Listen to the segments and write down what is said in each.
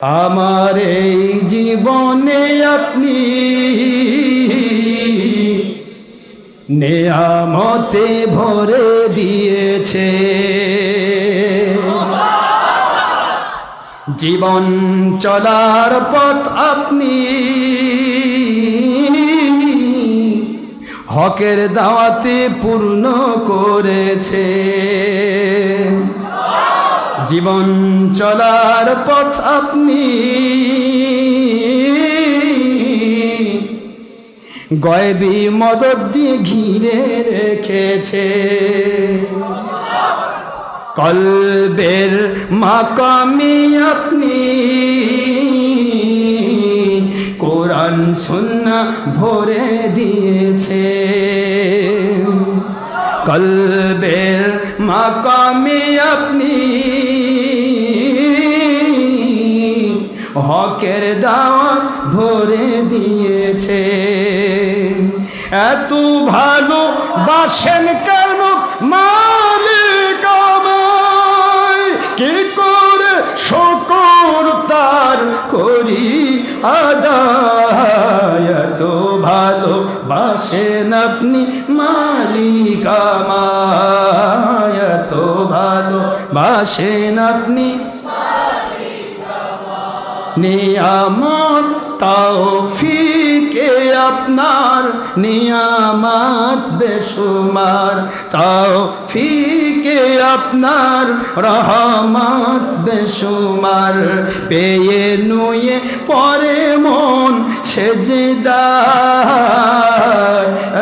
আমার এই জীবনে আপনি নেয়ামতে ভরে দিয়েছে, জীবন চলার পথ আপনি হকের দাওয়াতে পূর্ণ করেছে। জীবন চলার পথ আপনি গয়বী মদদ দিয়ে ঘিরে রেখেছে। কলবের মাকামে আপনি কোরআন সুন্নাহ ভরে দিয়েছে। কলবের মাকামে আপনি হকের দাওয়াত ভরে দিয়েছে। এত ভালো বাসেন কেন মালিক আমায়, কি করে শুকর তার করি আদায়। এত ভালো বাসেন আপনি মালিক আমায়, এত ভালো বাসেন আপনি নিয়ামত তৌফিকে আপনার, নিয়ামত বেশুমার তৌফিকে আপনার, রহমত বেশুমার। পেয়ে নুয়ে পরে মন সেজদায়,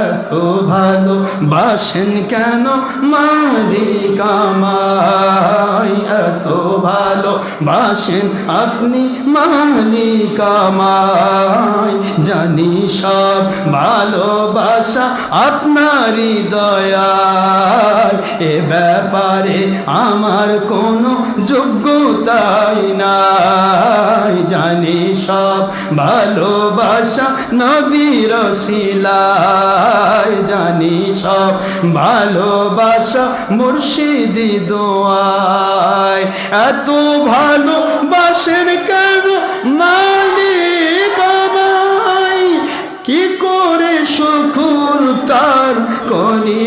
এত ভালো বাসেন কেন মালিক আমায়, এত ভালো বাসেন আপনি মালিক আমায়। জানি সব ভালোবাসা আপনারই দয়ায়, এ ব্যাপারে আমার কোনো যোগ্যতাই নাই। জানি সব ভালোবাসা নবীর ওসিলায়, জানি সব ভালোবাসা মুর্শিদি দোয়ায়। এত ভালোবাসেন কেন মালিক আমায়, কি করে শুকর তার করি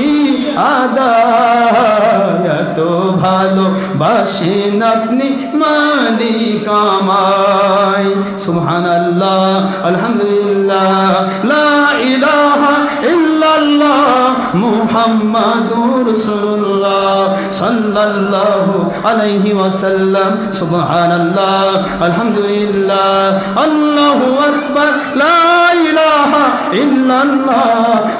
আদায়। এত ভালোবাসেন আপনি মালিক আমায়। সুবহানাল্লাহ, আলহামদুলিল্লাহ, লা ইলাহা ইল্লাল্লাহ, মুহাম্মাদুর রাসূলুল্লাহ সাল্লাল্লাহু আলাইহি ওয়াসাল্লাম। সুবহানাল্লাহ, আলহামদুলিল্লাহ, আল্লাহু আকবার, লা ইলাহা ইল্লাল্লাহ,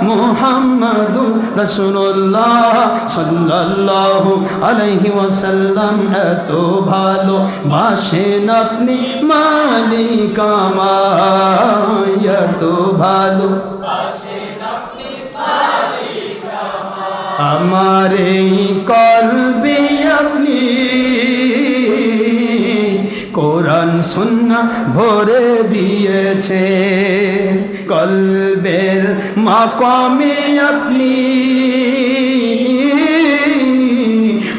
মুহাম্মাদুর রাসূলুল্লাহ সাল্লাল্লাহু আলাইহি ওয়াসাল্লাম। এত ভালো বাসেন আপনি মালিক আমায়, এত ভালো আমার এই কলবে আপনি কোরআন সুন্নাহ ভরে দিয়েছে। কলবের মাকামে আপনি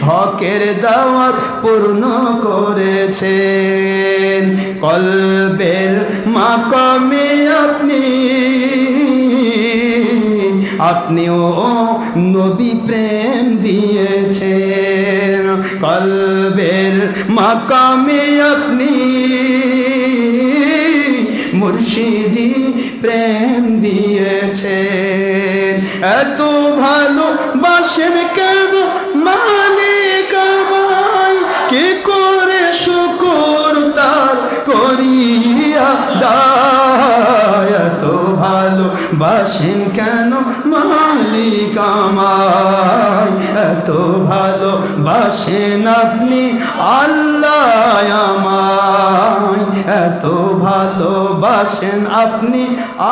হকের দাওয়াত পূর্ণ করেছেন। কলবের মাকামে আপনিও নবী প্রেম দিয়েছেন। কলবের মাকামে আপনি মুর্শিদি প্রেম দিয়েছেন। এত ভালো বাসেন কেন মালিক আমায়, কি করে শুকর তার করিয়া দায়। এত ভালো বাসেন কেন মালিক আমায়, এত ভালো বাসেন আপনি আল্লাহ আমায়, এত ভালো বাসেন আপনি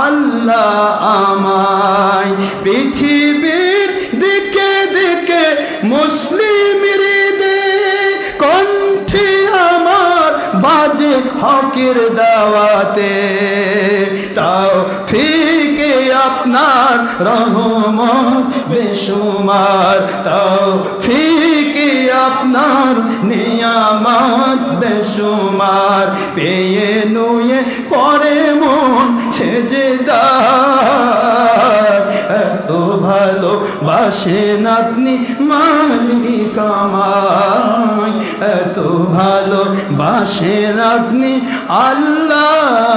আল্লাহ আমায়। পৃথিবীর দিকে দিকে মুসলিম হৃদয়ে কণ্ঠে আমার বাজে হকের দাওয়াতে। তৌফিকে আপনার রহমত বেশুমার, তৌফিকে আপনার নিয়ামত বেশুমার, পেয়ে নুয়ে পরে মন সেজদার। এত ভালো বাসেন আপনি মালিক আমায়, এত ভালো বাসেন আপনি আল্লাহ।